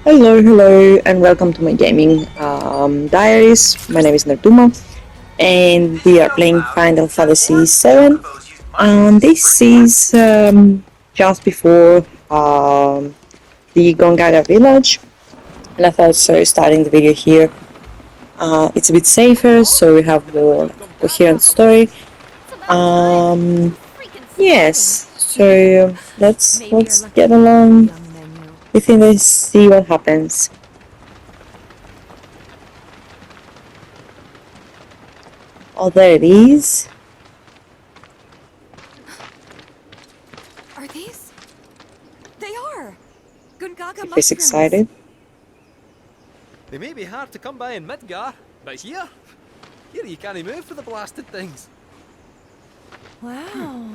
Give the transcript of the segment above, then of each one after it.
Hello, and welcome to my gaming diaries. My name is Nertuma, and we are playing Final Fantasy VII. This is just before the Gongaga Village, and I thought so starting the video here. It's a bit safer, so we have more coherent story. Yes, so let's get along. I think let's see what happens. Oh, there it is. Are these? They are! Gongaga He's mushrooms! excited. They may be hard to come by in Midgar, but here you can't move for the blasted things. Wow.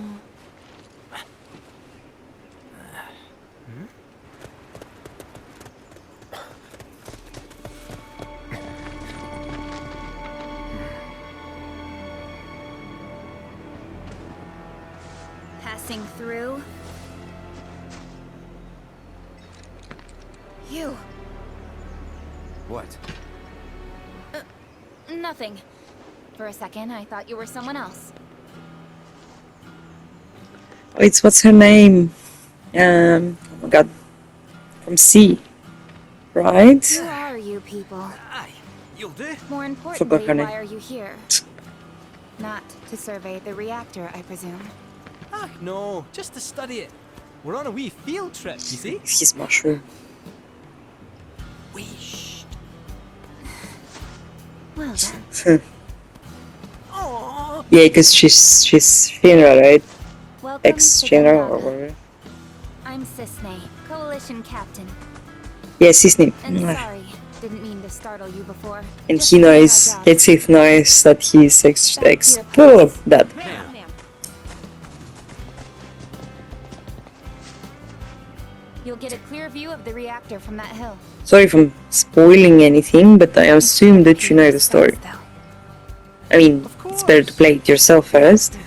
Passing through. You. What? Nothing. For a second, I thought you were someone else. Oh, it's what's her name? Oh my god. From C. Right? Who are you people? Aye, you'll do. More Forgot importantly, her name. why are you here? Not to survey the reactor, I presume. Ah, no, just to study it. We're on a wee field trip, you see? He's mushroom. Wee shh. Well then. Aww. Yeah, because she's Finra, right? Welcome Ex-Finra to or Gongaga. whatever. I'm Cissnei, Coalition Captain. Yeah, Cissnei. And sorry, didn't mean to startle you before. And Just he doing our knows, job. Keitsith knows that he's ex that. You'll get a clear view of the reactor from that hill. Sorry if I'm spoiling anything, but I assume that you know the story. I mean, it's better to play it yourself first,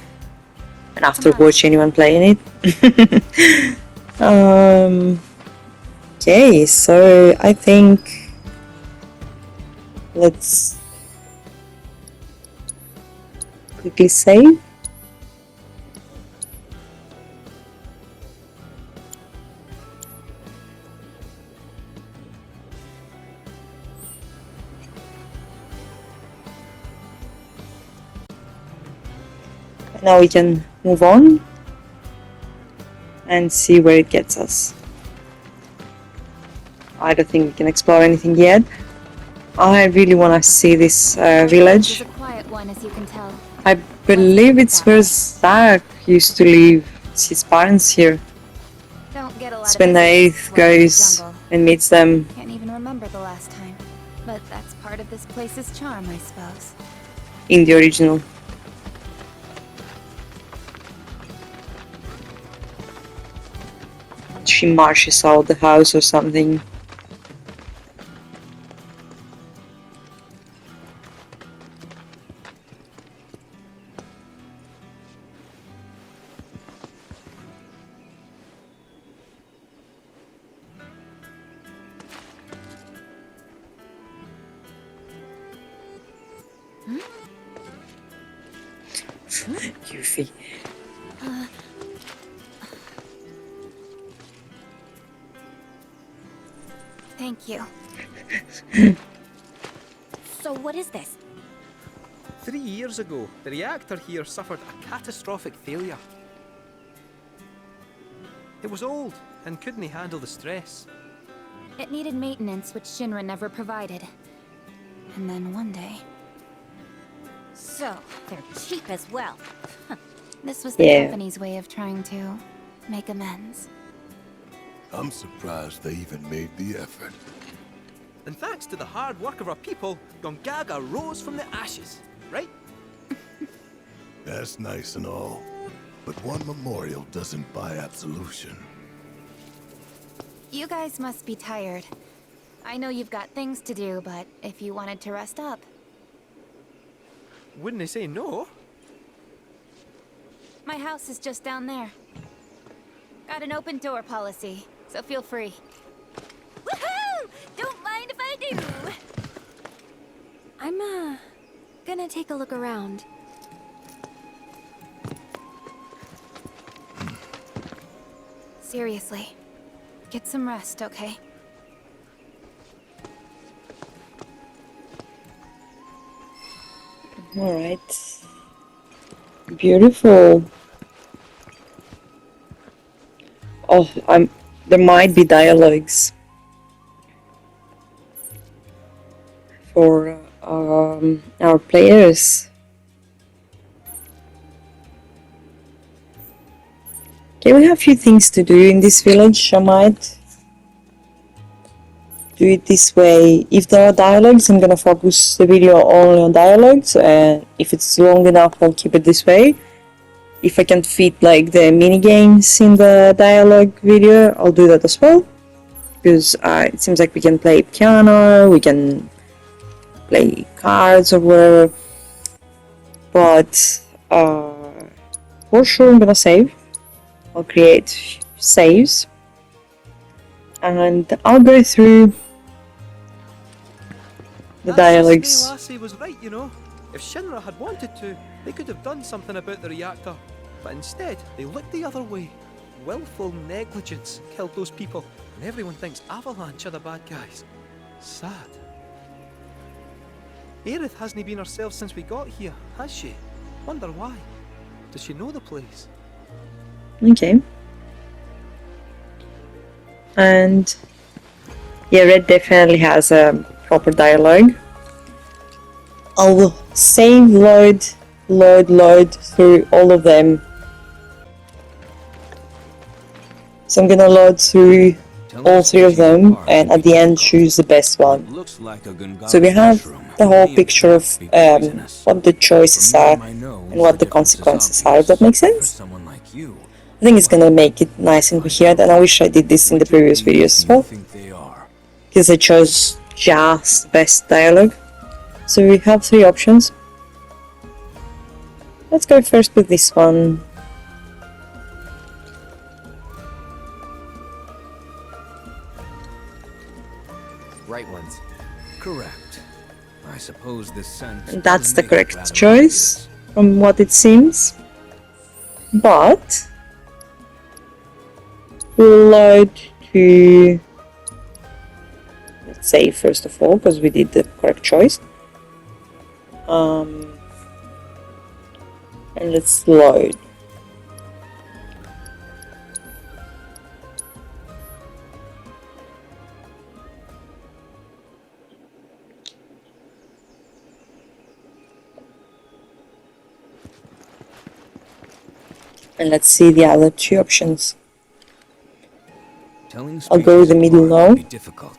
and after watch anyone playing it. Okay, so I think let's quickly save. Now we can move on and see where it gets us. I don't think we can explore anything yet. I really want to see this village. It's a quiet one, as you can tell. I believe it's where Zack used to live. It's his parents here. Don't get a lot It's of when visitors Aerith while in the goes jungle. and meets them. Can't even remember the last time. But that's part of this place's charm, I suppose. In the original. She marches out the house or something. Yuffie. Thank you. So what is this? 3 years ago, the reactor here suffered a catastrophic failure. It was old and couldn't handle the stress. It needed maintenance, which Shinra never provided. And then one day... So, they're cheap as well. This was the Yeah. company's way of trying to make amends. I'm surprised they even made the effort. And thanks to the hard work of our people, Gongaga rose from the ashes, right? That's nice and all, but one memorial doesn't buy absolution. You guys must be tired. I know you've got things to do, but if you wanted to rest up... Wouldn't they say no? My house is just down there. Got an open door policy, so feel free. Woohoo! I'm gonna take a look around. Seriously, get some rest, okay? Alright. Beautiful. Oh, there might be dialogues for our players. Okay, we have a few things to do in this village. I might do it this way. If there are dialogues, I'm gonna focus the video only on dialogues, and if it's long enough, I'll keep it this way. If I can fit like the mini games in the dialogue video, I'll do that as well. Because it seems like we can play piano, we can play cards or whatever. But for sure, I'm gonna save. I'll create saves, and I'll go through the dialogues. Cissnei lassie was right, you know. If Shinra had wanted to, they could have done something about the reactor. But instead, they looked the other way. Willful negligence killed those people, and everyone thinks Avalanche are the bad guys. Sad. Aerith hasn't been herself since we got here, has she? Wonder why. Does she know the place? Okay. And yeah, Red definitely has a proper dialogue. I'll save, load through all of them. So I'm gonna load through all three of them, and at the end choose the best one. So we have the whole picture of what the choices are and what the consequences are, if that makes sense. I think it's gonna make it nice and coherent, and I wish I did this in the previous videos as well, because I chose just best dialogue. So we have three options. Let's go first with this one. Right ones. Correct. I suppose this sentence. And that's the correct choice, from what it seems. But we'll load to, let's say first of all, because we did the correct choice. And let's load. And let's see the other two options. I'll go with the middle now.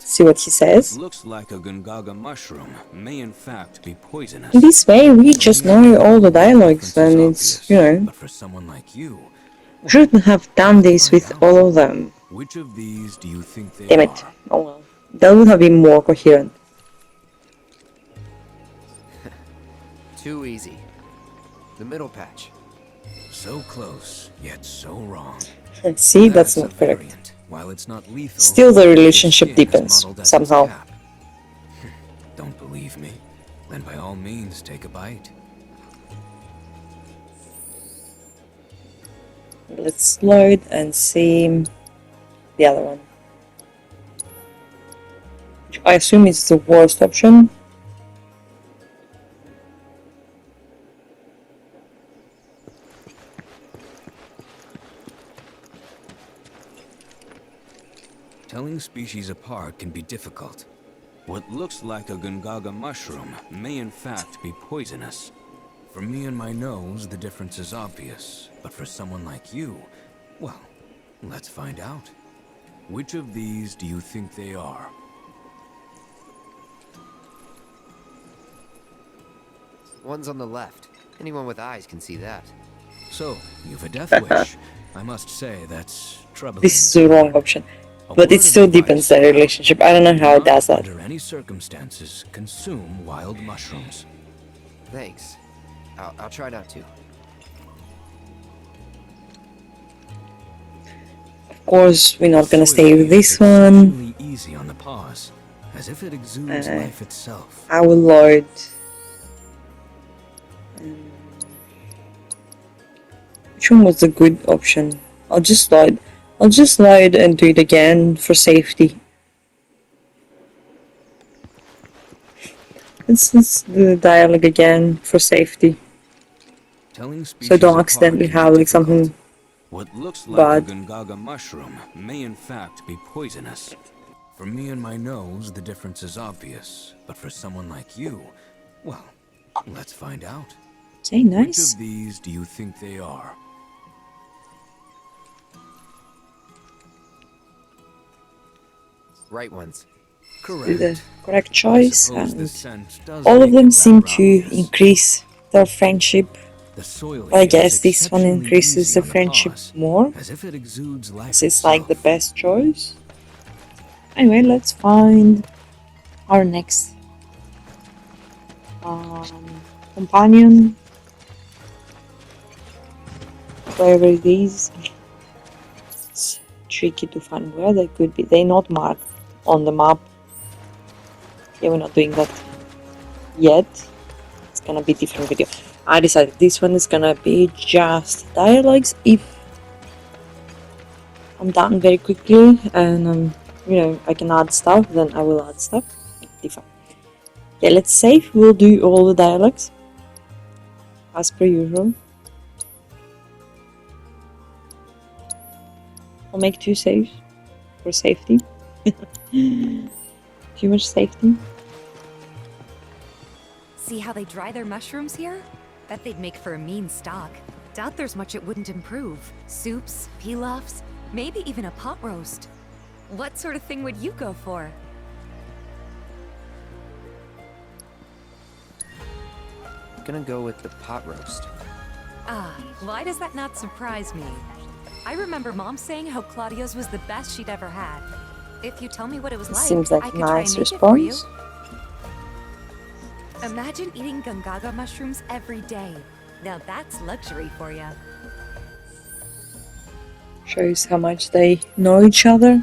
See what he says. Looks like a Gongaga mushroom may in fact be poisonous. In this way, we just know all the dialogues, and it's, you know, But for someone like you, we shouldn't have done this with all of them. which of these do you think they Damn are? it. Oh well. That would have been more coherent. Too easy. The middle patch. So close, yet so wrong. See, that's a not correct. variant. While it's not lethal, Still the relationship this skin is deepens, modeled as its somehow. cap. Don't believe me? Then by all means take a bite. Let's load and see the other one. I assume it's the worst option. Telling species apart can be difficult. What looks like a Gongaga mushroom may in fact be poisonous. For me and my nose, the difference is obvious. But for someone like you, well, let's find out. Which of these do you think they are? One's on the left. Anyone with eyes can see that. So, you've a death wish. I must say, that's troubling. This is the wrong option. A But word it still of deepens advice. the relationship. I don't know how it does that. Under any circumstances, consume wild mushrooms. Thanks. I'll try not to. Of course, we're not gonna So stay with this one. exceptionally easy on the paws, as if it exudes life itself. I will load Which one was the good option? I'll just slide and do it again for safety. Let's do the dialogue again for safety. So don't accidentally have like something What looks like bad. a Gongaga mushroom may in fact be poisonous. For me and my nose, the difference is obvious. But for someone like you, well, let's find out. Okay, Which nice. of these do you think they are? Right ones. Do the Correct. correct I choice, suppose the and scent does all of make them it seem rather to obvious. increase their friendship. The soil I here guess is this one exceptionally increases easy the on friendship paws, more, as if it exudes life as it's like the itself. best choice. Anyway, let's find our next companion, wherever it is. It's tricky to find where they could be. They're not marked on the map. Yeah, we're not doing that yet. It's gonna be a different video. I decided this one is gonna be just dialogues. If I'm done very quickly and you know, I can add stuff, then I will add stuff. Tifa. Yeah, let's save. We'll do all the dialogues as per usual. I'll make 2 saves for safety. Too much safety. See how they dry their mushrooms here? Bet they'd make for a mean stock. Doubt there's much it wouldn't improve. Soups, pilafs, maybe even a pot roast. What sort of thing would you go for? Gonna go with the pot roast. Ah, why does that not surprise me? I remember Mom saying how Claudio's was the best she'd ever had. If you tell me what it was like, Seems I like could a try nice and make it for you. response. Imagine eating Gongaga mushrooms every day. Now that's luxury for you. Shows how much they know each other.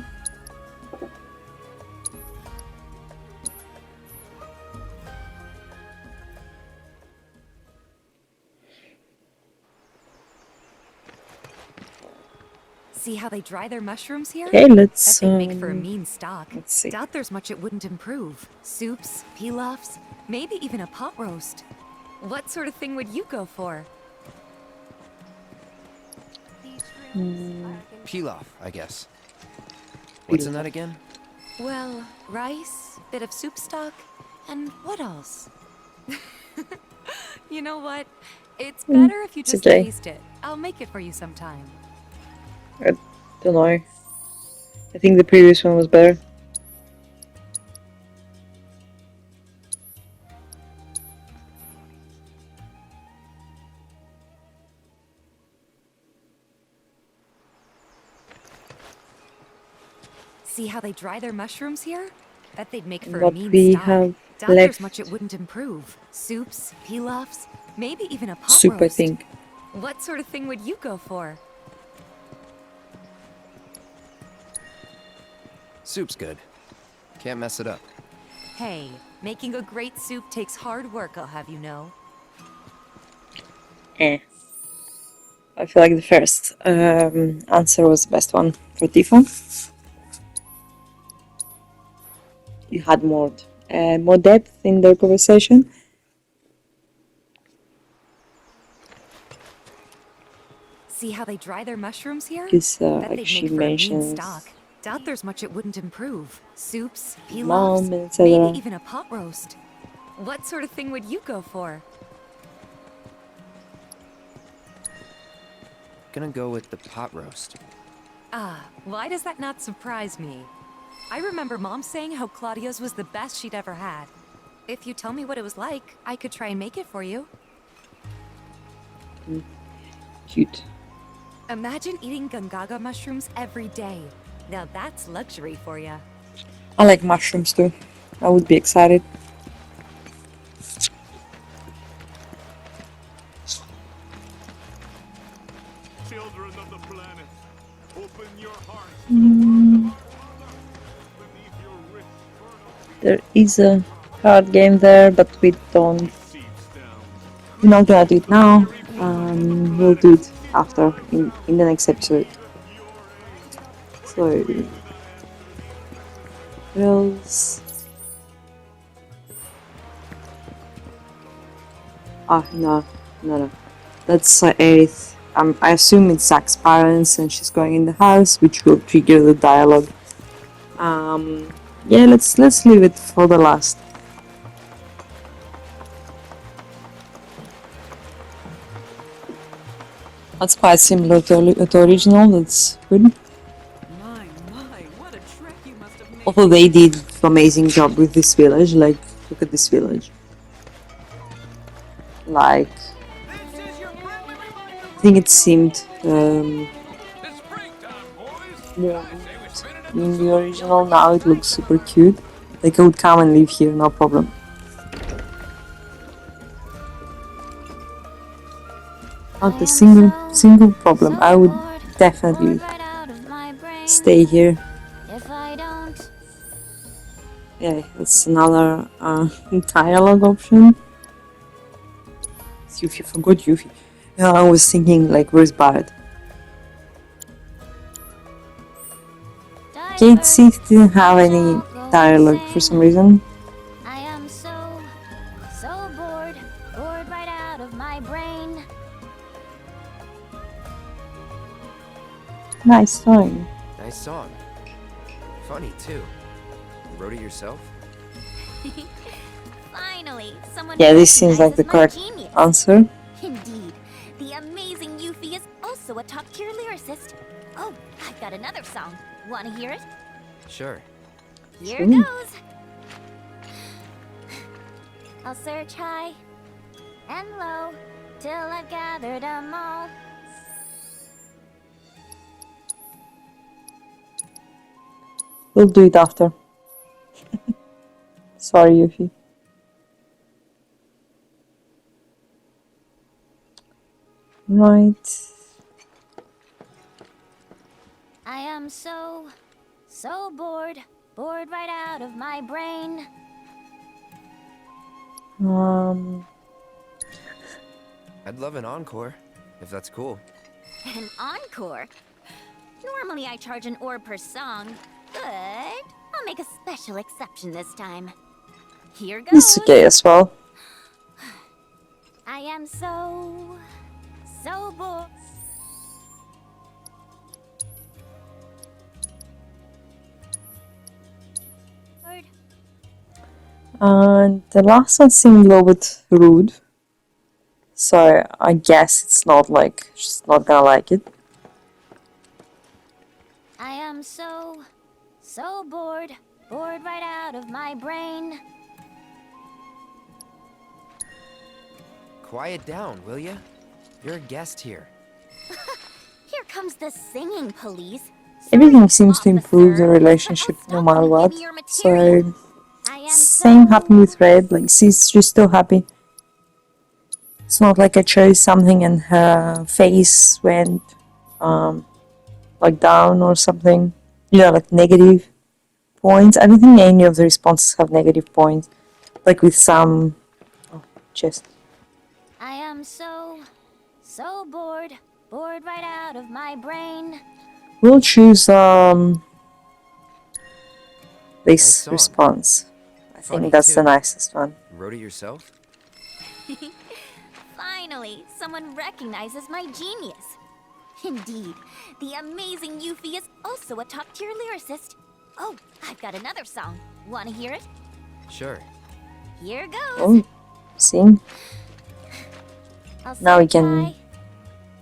See how they dry their mushrooms here? Okay, let's Bet they'd make for a mean stock. let's see. Doubt there's much it wouldn't improve. Soups, pilafs, maybe even a pot roast. What sort of thing would you go for? Pilaf, I guess. What's in that again? Well, rice, bit of soup stock, and what else? You know what? It's better if you it's just okay. taste it. I'll make it for you sometime. I don't know. I think the previous one was better. See how they dry their mushrooms here? Bet they'd make for What a mean we stock. have Doubt there's left. much it wouldn't improve. Soups, pilafs, maybe even a pot Soup, I roast. think. What sort of thing would you go for? Soup's good. Can't mess it up. Hey, making a great soup takes hard work, I'll have you know. I feel like the first answer was the best one for Tifa. You had more depth in their conversation. See how they dry their mushrooms here? Because Bet like they'd she make for a mean mentions stock. Doubt there's much it wouldn't improve. Soups, Mom, pilafs, etc. maybe even a pot roast. What sort of thing would you go for? Gonna go with the pot roast. Ah, why does that not surprise me? I remember Mom saying how Claudio's was the best she'd ever had. If you tell me what it was like, I could try and make it for you. Cute. Imagine eating Gongaga mushrooms every day. Now that's luxury for you. I like mushrooms too. I would be excited. Children of the planet, open your hearts to the world of our father. Beneath your rich fertile There is a card game there, but we don't. seeds down. We're not gonna do it now. We'll do it after in the next episode. So, what else? Ah, no. That's Aerith. I assume it's Zack's parents, and she's going in the house, which will trigger the dialogue. Yeah, let's leave it for the last. That's quite similar to the original. That's good. What a trek you must have made. Although they did an amazing job with this village. Like, look at this village. Like, I think it seemed more in the original. Now it looks super cute. Like, I would come and live here, no problem. Not a single problem. I would definitely stay here. Yeah, that's another dialogue option. It's Yuffie, forgot Yuffie. I was thinking, like, where's Barret? Kate C didn't have any dialogue for some reason. I am so bored right out of my brain. Nice song. Nice song. Funny, too. You wrote it yourself? Finally, someone Yeah, this seems like the recognizes my correct genius. answer. Indeed, the amazing Yuffie is also a top-tier lyricist. Oh, I've got another song. Want to hear it? Sure. Here Sure. goes. I'll search high and low till I've gathered 'em all. We'll do it after. Sorry, Yuffie. Right. I am so bored right out of my brain. I'd love an encore, if that's cool. An encore? Normally I charge an orb per song, but I'll make a special exception this time. Here goes. It's okay as well. I am so bored. And the last one seemed a little bit rude. So I guess it's not like she's not gonna like it. I am so bored right out of my brain. Quiet down, will ya? You're a guest here. Here comes the singing police. Everything seems to improve the relationship no matter what. So same happened with Red. Like she's still happy. It's not like I chose something and her face went like down or something. You know, like negative points. I don't think any of the responses have negative points. Like with some just. I am so bored right out of my brain. We'll choose Nice this song. response. I Funny, think that's too. the nicest one. You wrote it yourself? Finally, someone recognizes my genius. Indeed, the amazing Yuffie is also a top-tier lyricist. Oh, I've got another song. Want to hear it? Sure. Here goes. Oh, sing. I'll Now we search can high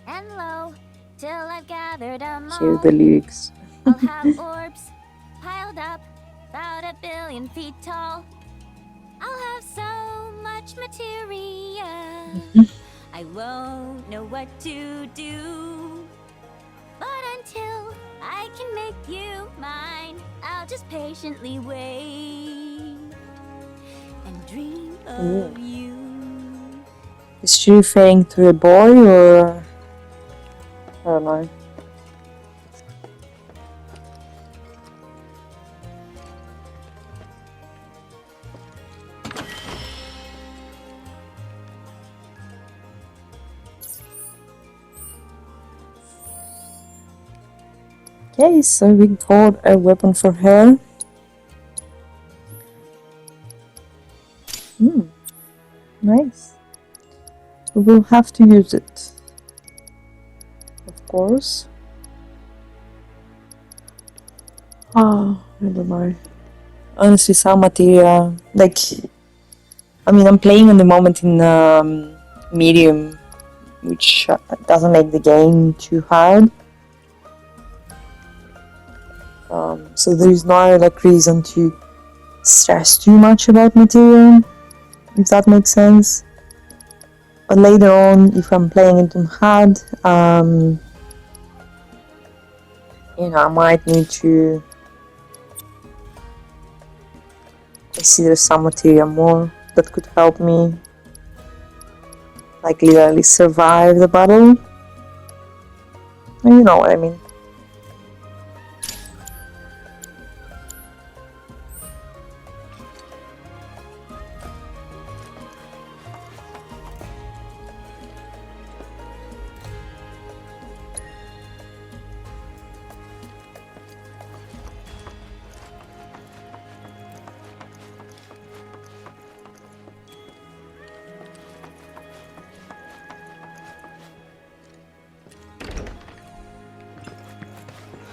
and low till I've gathered 'em hear all. the lyrics. I'll have orbs piled up about 1 billion feet tall. I'll have so much material. I won't know what to do. But until I can make you mine, I'll just patiently wait and dream of you. Is she referring to a boy or I don't know. Okay, so we got a weapon for her. Nice. We will have to use it, of course. Oh, I don't know. Honestly, some material, like, I mean, I'm playing at the moment in medium, which doesn't make the game too hard. So there is no like reason to stress too much about material, if that makes sense. But later on, if I'm playing it on hard, you know, I might need to consider some material more that could help me, like, literally survive the battle. You know what I mean.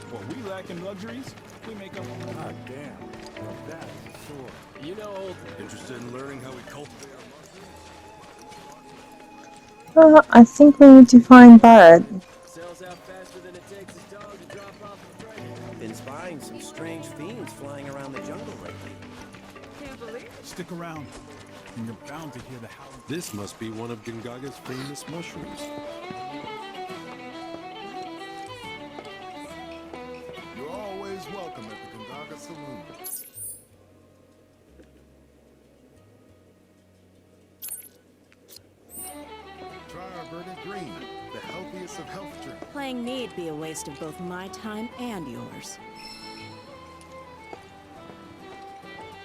What we lack in luxuries, we make up. God damn. Well, that is sure. You know, old. Interested in learning how we cultivate our mushrooms? I think we need to find Barret. Sells out faster than it takes his dog to drop off the treasure. Been spying some strange fiends flying around the jungle lately. Can't believe it. Stick around, and you're bound to hear the howl. This must be one of Gongaga's famous mushrooms. You're always welcome at the Gongaga Saloon. Try our verdant green, the healthiest of health drinks. Playing me'd be a waste of both my time and yours.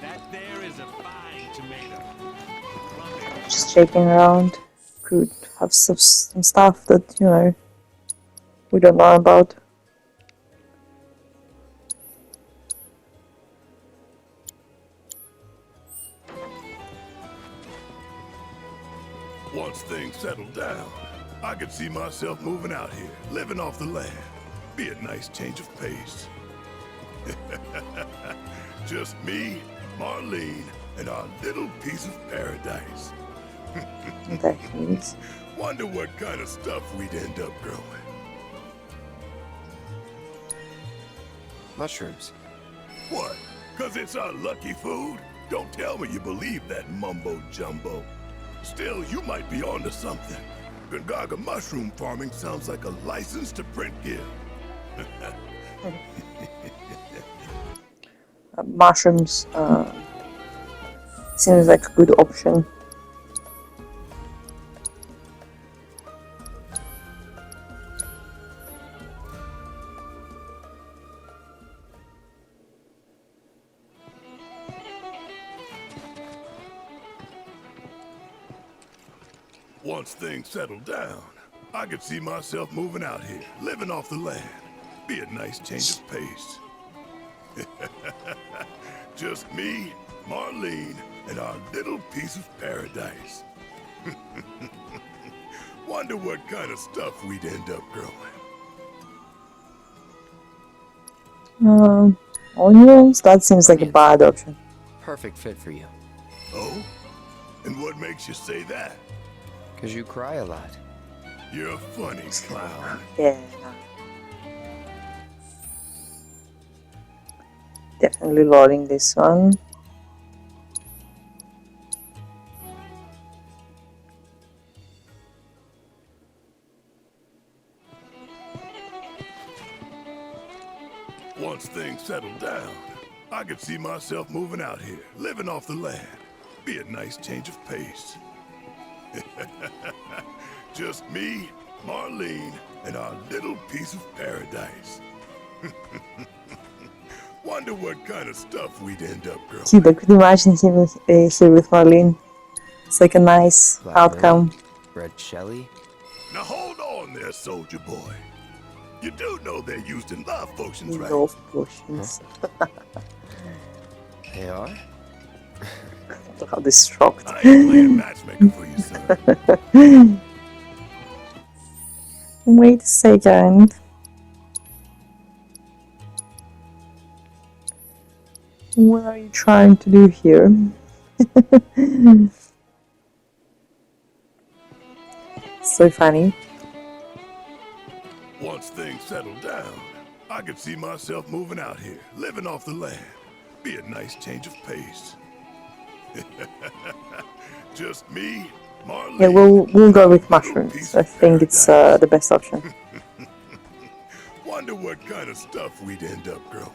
That there is a fine tomato. Just checking around. Could have some stuff that, you know, we don't know about. Once things settle down, I could see myself moving out here, living off the land. Be a nice change of pace. Just me, Marlene, and our little piece of paradise. That means. Wonder what kind of stuff we'd end up growing. Mushrooms. What? 'Cause it's our lucky food? Don't tell me you believe that mumbo-jumbo. Still, you might be onto something. Gongaga mushroom farming sounds like a license to print gear. Mushrooms seems like a good option. Once things settle down, I could see myself moving out here, living off the land. Be a nice change of pace. Just me, Marlene, and our little piece of paradise. Wonder what kind of stuff we'd end up growing. Onions? That seems like a bad option. Perfect fit for you. Oh? And what makes you say that? Because you cry a lot. You're a funny clown. Yeah. Definitely loading this one. Once things settle down, I could see myself moving out here, living off the land. Be a nice change of pace. Just me, Marlene, and our little piece of paradise. Wonder what kind of stuff we'd end up growing. Cute, I could imagine him here with Marlene. It's like a nice outcome. Red Shelly. Now hold on there, soldier boy. You do know they're used in love potions, right? Love potions. They are? Look how distraught. I ain't playing matchmaker for you, son. Wait a second. What are you trying to do here? So funny. Once things settle down, I could see myself moving out here, living off the land. Be a nice change of pace. Just me, Marlene. Yeah, we'll go with mushrooms. I think it's the best option. Wonder what kind of stuff we'd end up growing.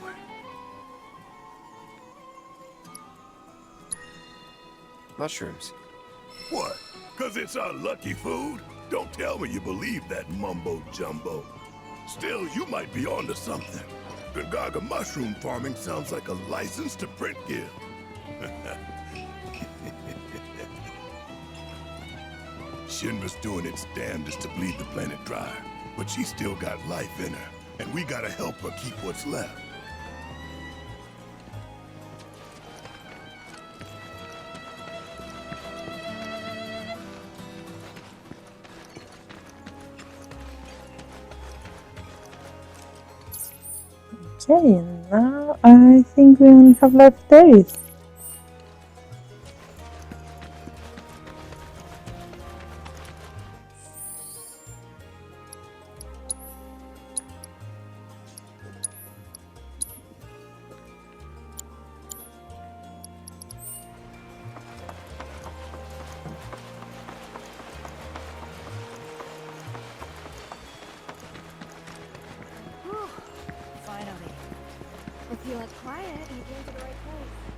Mushrooms. What? 'Cause it's our lucky food? Don't tell me you believe that mumbo jumbo. Still, you might be onto something. Gongaga mushroom farming sounds like a license to print gift. Shinra's doing its damnedest to bleed the planet dry, but she's still got life in her, and we gotta help her keep what's left. Okay, now I think we only have left Aerith. Finally. If you look quiet, you came to the right place.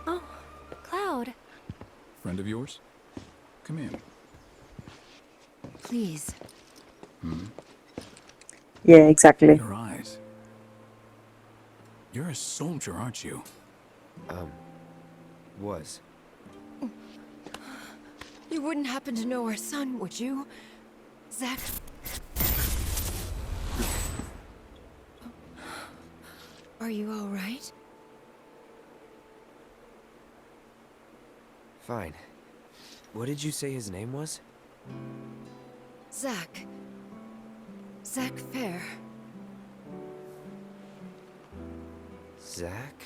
Oh, Cloud. Friend of yours? Come in. Please. Yeah, exactly. Your eyes. You're a soldier, aren't you? Was. You wouldn't happen to know our son, would you? Zack? Are you all right? Fine. What did you say his name was? Zack. Zack Fair. Zack?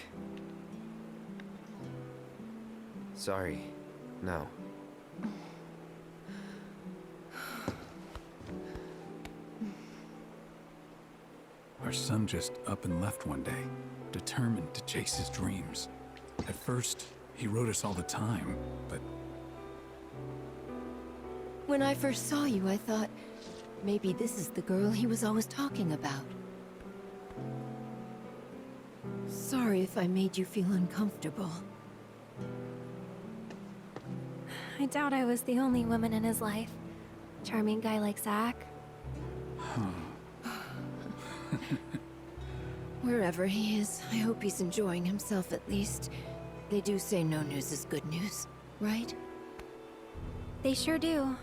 Sorry. No. Our son just up and left one day, determined to chase his dreams. At first, he wrote us all the time, but When I first saw you, I thought maybe this is the girl he was always talking about. Sorry if I made you feel uncomfortable. I doubt I was the only woman in his life. Charming guy like Zack. Wherever he is, I hope he's enjoying himself at least. They do say no news is good news, right? They sure do.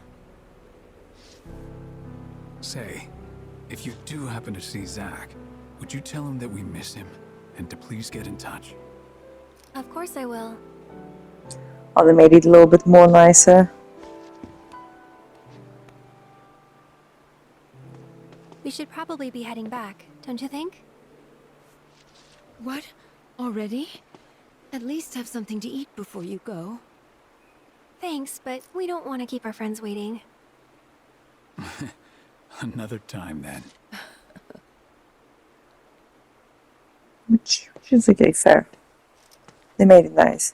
say, if you do happen to see Zack, would you tell him that we miss him and to please get in touch? Of course I will. Oh, they made it a little bit more nicer. We should probably be heading back, don't you think? What? Already? At least have something to eat before you go. Thanks, but we don't want to keep our friends waiting. Another time, then. Which is okay, fair. They made it nice.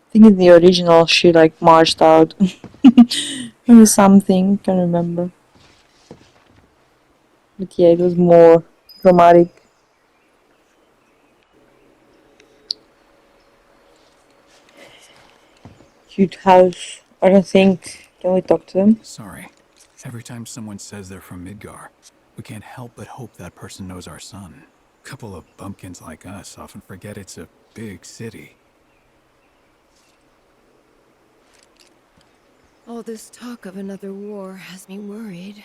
I think in the original she like marched out or something, can't remember. But yeah, it was more dramatic. Cute house I don't think. Can we talk to them? Sorry. Every time someone says they're from Midgar, we can't help but hope that person knows our son. Couple of bumpkins like us often forget it's a big city. All this talk of another war has me worried.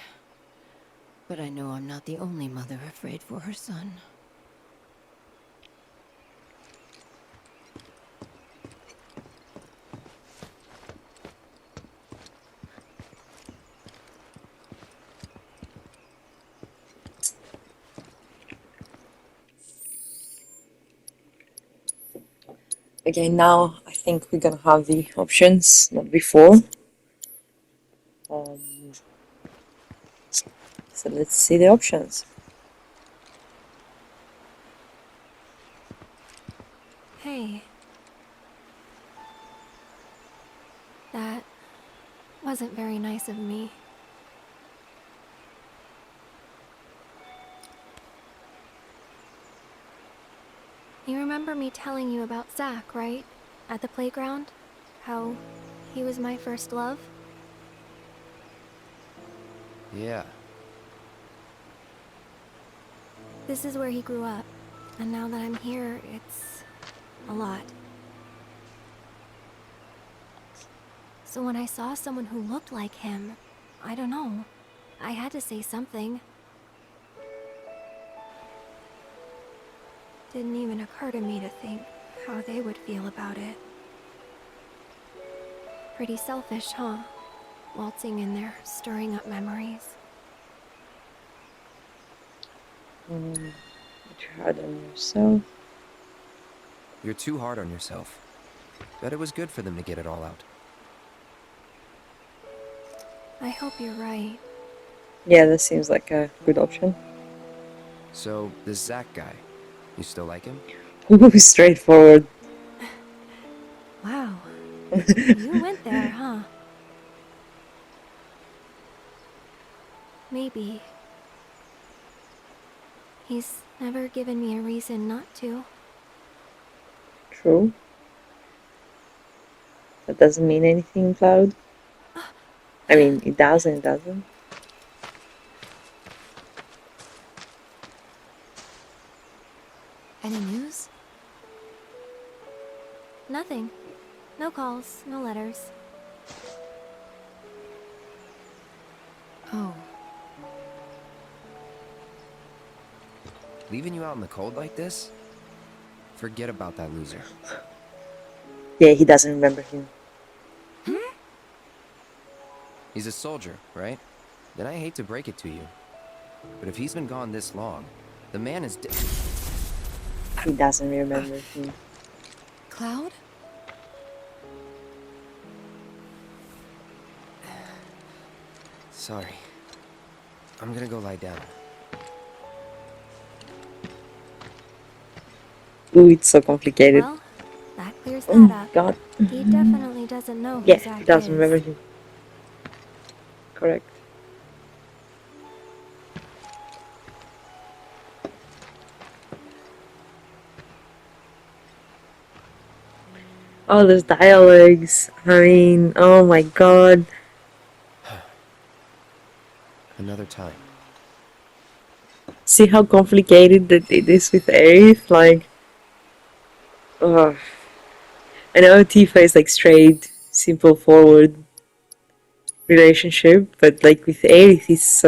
But I know I'm not the only mother afraid for her son. Okay, now I think we're gonna have the options, not before. So let's see the options. Hey. That wasn't very nice of me. You remember me telling you about Zack, right? At the playground? How he was my first love? Yeah. This is where he grew up, and now that I'm here, it's a lot. So when I saw someone who looked like him, I don't know, I had to say something. Didn't even occur to me to think how they would feel about it. Pretty selfish, huh? Waltzing in there, stirring up memories. Too hard on yourself. You're too hard on yourself. Bet it was good for them to get it all out. I hope you're right. Yeah, that seems like a good option. So, this Zack guy, you still like him? Ooh, straightforward. Wow. You went there, huh? Maybe. He's never given me a reason not to. True. That doesn't mean anything, Cloud. I mean, it does and it doesn't. Any news? Nothing. No calls, no letters. Oh. Leaving you out in the cold like this? Forget about that loser. Yeah, he doesn't remember him. He's a soldier, right? Then I hate to break it to you. But if he's been gone this long, the man is dead. He doesn't remember him. Cloud? Sorry. I'm gonna go lie down. Ooh, it's so complicated. Well, that clears Oh that up. God. He definitely doesn't know who Yeah, Zack he doesn't is. remember him. Correct. Oh, those dialogues. I mean, oh my God. Another time. See how complicated that it is with Aerith? Like, oh. I know Tifa is like straight, simple, forward relationship, but like with Aerith, it's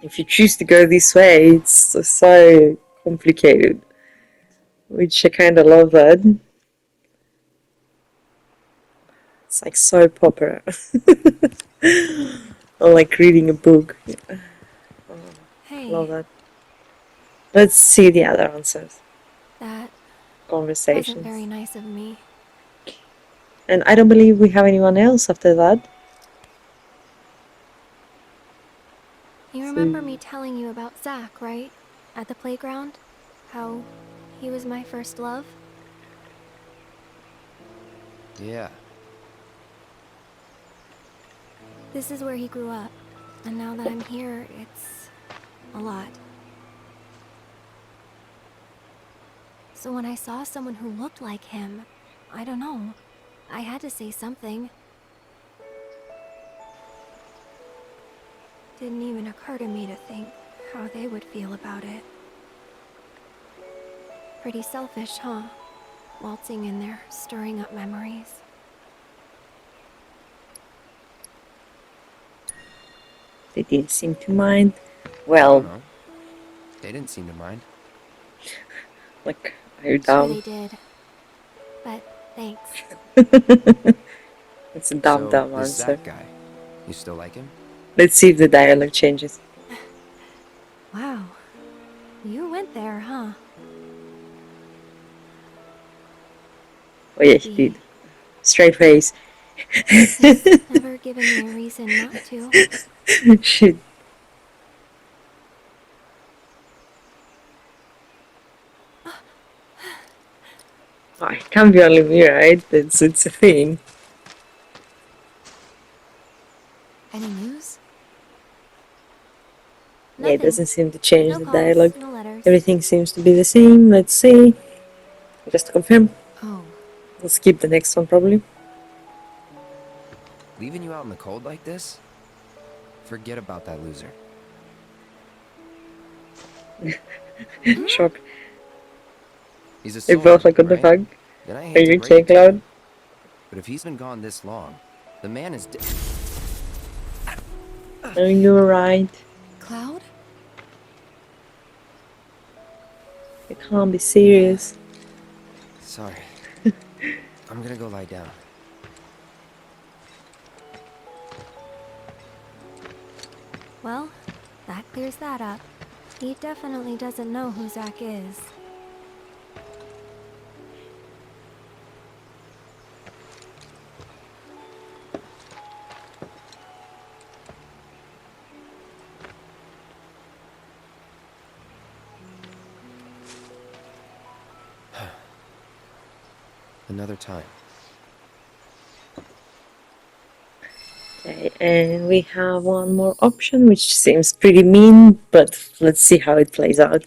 if you choose to go this way, it's so complicated. Which I kind of love that. It's like so popular. Or like reading a book. Yeah. Hey, Love that. Let's see the other answers. that Conversations. wasn't very nice of me. And I don't believe we have anyone else after that. You remember me telling you about Zack, right? At the playground? How he was my first love? Yeah. This is where he grew up, and now that I'm here, it's a lot. So when I saw someone who looked like him, I don't know, I had to say something. Didn't even occur to me to think how they would feel about it. Pretty selfish, huh? Waltzing in there, stirring up memories. They didn't seem to mind. I don't Well, know. They didn't seem to mind. like, are you Sure dumb? they did. But thanks. It's a dumb So, dumb this answer. Zack guy, you still like him? Let's see if the dialogue changes. Wow. You went there, huh? Oh yeah, he did. Straight face. Never given me a reason not to. Shit. Oh, it can't be only me, right? It's a thing. Any news? Yeah, it Nothing. doesn't seem to change No the calls, dialogue. no letters. Everything seems to be the same. Let's see. Just to confirm. Oh, We'll skip the next one probably. Leaving you out in the cold like this? Forget about that loser. Shock. He's a They soldier, both like, what the right? fuck? Then I Are hate to you break okay, it to you, Cloud? but if he's been gone this long, the man is dead. Oh, you're right. Cloud? You can't be serious. Sorry. I'm gonna go lie down. Well, that clears that up. He definitely doesn't know who Zack is. Another time. Okay, and we have one more option, which seems pretty mean, but let's see how it plays out.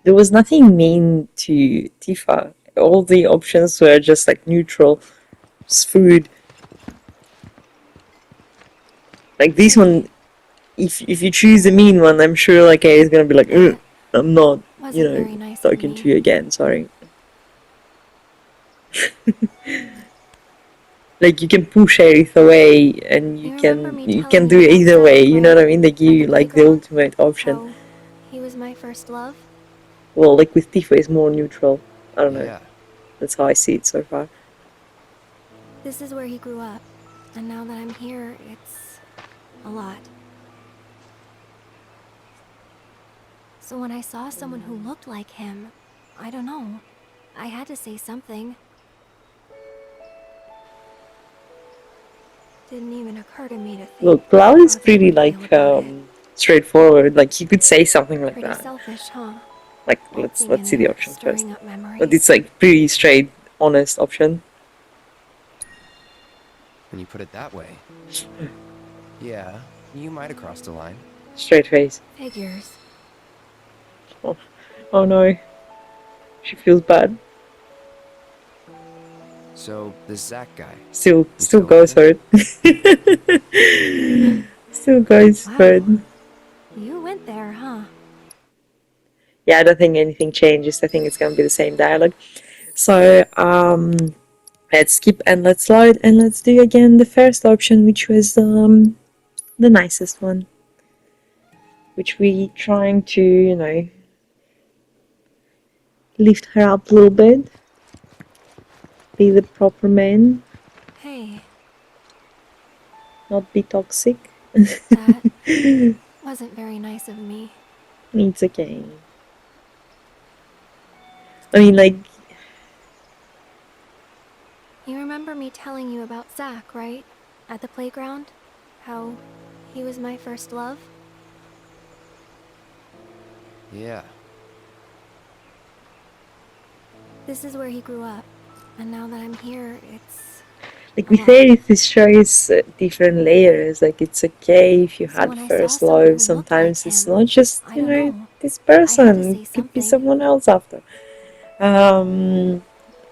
There was nothing mean to Tifa. All the options were just like neutral. It's food. Like this one, if you choose the mean one, I'm sure like A is gonna be like, "Ugh, I'm not, Wasn't very nice of talking me. to you again, sorry." Like you can push Aerith away, and You remember me you telling can do you it about either Zack, way. You know right? what I mean? They give At you the like the playground? ultimate option. How he was my first love? Well, like with Tifa, it's more neutral. I don't know. Yeah. That's how I see it so far. This is where he grew up. And now that I'm here, it's a lot. So when I saw someone who looked like him, I don't know. I had to say something. Didn't even occur to me to think. Look, Cloud is how they pretty would feel like about it. straightforward. Like he could say something like Pretty that. selfish, huh? Like Waltzing let's in see the there, option first. stirring up memories. But it's like pretty straight, honest option. When you put it that way. Yeah, you might have crossed the line. Straight face. Figures. Oh no. She feels bad. So, this Zack guy. Still still goes with for it. Still goes for it. You went there, huh? Yeah, I don't think anything changes. I think it's gonna be the same dialogue. So let's skip and let's load and let's do again the first option, which was the nicest one. Which we trying to, lift her up a little bit. Be the proper man. Hey, Not be toxic. that wasn't very nice of me. It's okay. I mean, like, You remember me telling you about Zack, right? At the playground? How he was my first love? Yeah. This is where he grew up. And now that I'm here, it's... like with Aerith, this shows different layers. Like, it's okay if you So had when I first saw someone who love. looked Sometimes like it's him, not just, I don't know. this I had to person. say It could be something. someone else after.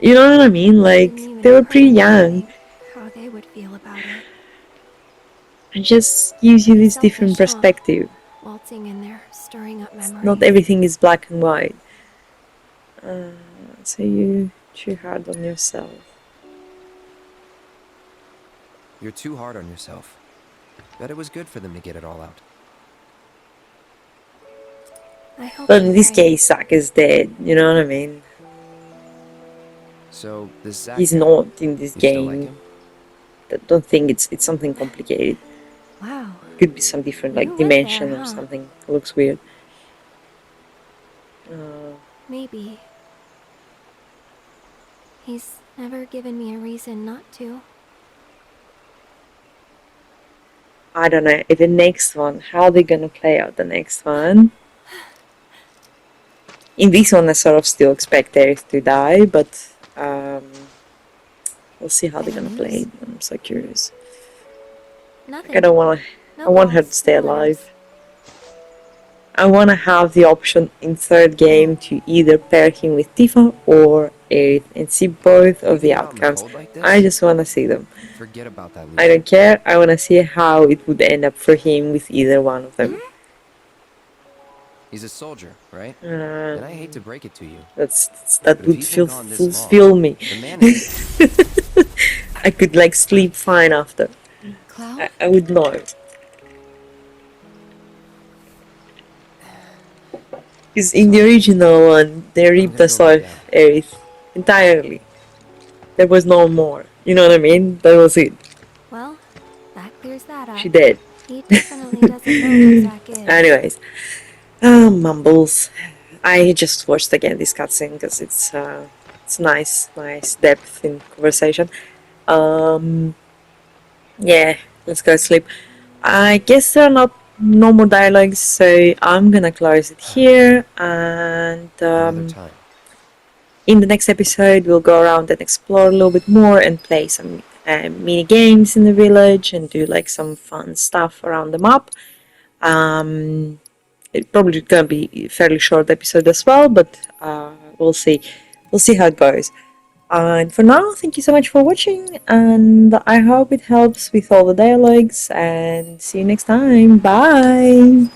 You know what I mean? Like, Didn't they even were occur pretty to me young. how they would feel about it. It just gives you Pretty this different selfish, huh? perspective. Waltzing in there, stirring up memories. Not everything is black and white. So you're too hard on yourself. You're too hard on yourself. Bet it was good for them to get it all out. I hope But in you're this right. case, Zack is dead. You know what I mean? So, this Zack He's guy, not in this you still like game. him? I don't think it's something complicated. Wow. Could be some different like You live dimension there, or huh? something. It looks weird. Maybe. He's never given me a reason not to. I don't know. In the next one, how they gonna play out the next one? In this one, I sort of still expect Aerith to die, but we'll see how they're gonna play it. I'm so curious. Nothing. Like, I don't want to. No I want her to calls, stay no letters. alive. I want to have the option in third game to either pair him with Tifa or Aerith and see both of the Leaving him out in the outcomes. cold like this? I just want to see them. Forget about that. I don't care. I want to see how it would end up for him with either one of them. He's a soldier, right? And I hate to break it to you. That But if would he's been gone this long, fulfill me. the man is I could like sleep fine after. I would know. Because in the original one, they ripped us off Aerith entirely. There was no more. You know what I mean? That was it. Well, that clears that up. She dead. He definitely doesn't know who Zack is. Anyways, mumbles. I just watched again this cutscene because it's nice depth in conversation. Yeah, let's go sleep. I guess there are no more dialogues, so I'm gonna close it here, and in the next episode we'll go around and explore a little bit more and play some mini games in the village and do like some fun stuff around the map. It's probably gonna be a fairly short episode as well, but we'll see how it goes. And for now, thank you so much for watching, and I hope it helps with all the dialogues, and see you next time. Bye!